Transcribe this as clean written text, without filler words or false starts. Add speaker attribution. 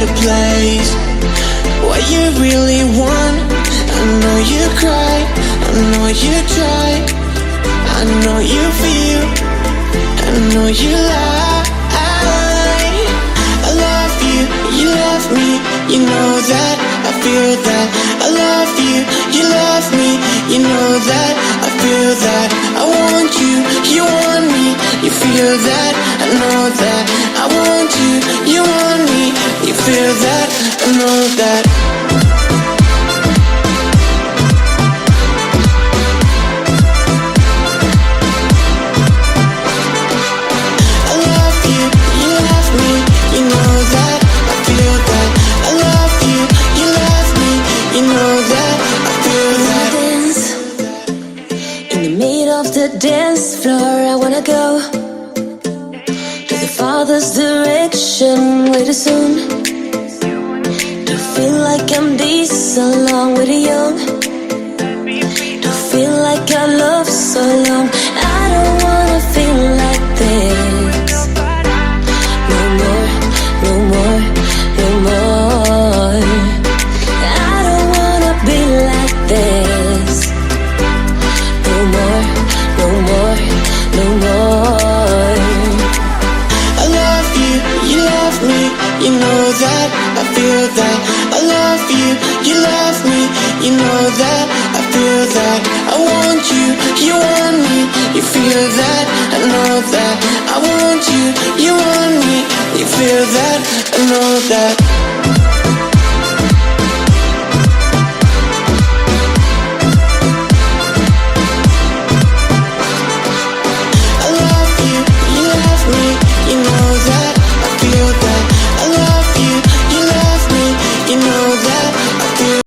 Speaker 1: better place what you really want. I know you cry, I know you try, I know you feel, I know you lie. I love you, you love me, you know that, I feel that. I love you, you love me, you know that, I feel that. I want you, you want me, you feel that, I know that. I want you, you want me, you feel that, I know that.
Speaker 2: Dance floor, I wanna go to the father's direction way too soon. To feel like I'm decent along with the young. To feel like I love so long. I don't wanna feel like this. No more, no more, no more. I don't wanna be like this. No more, no more, no more.
Speaker 1: I love you, you love me, you know that, I feel that. I love you, you love me, you know that, I feel that. I want you, you want me, you feel that, I know that. I want you, you want me, you feel that, I know that.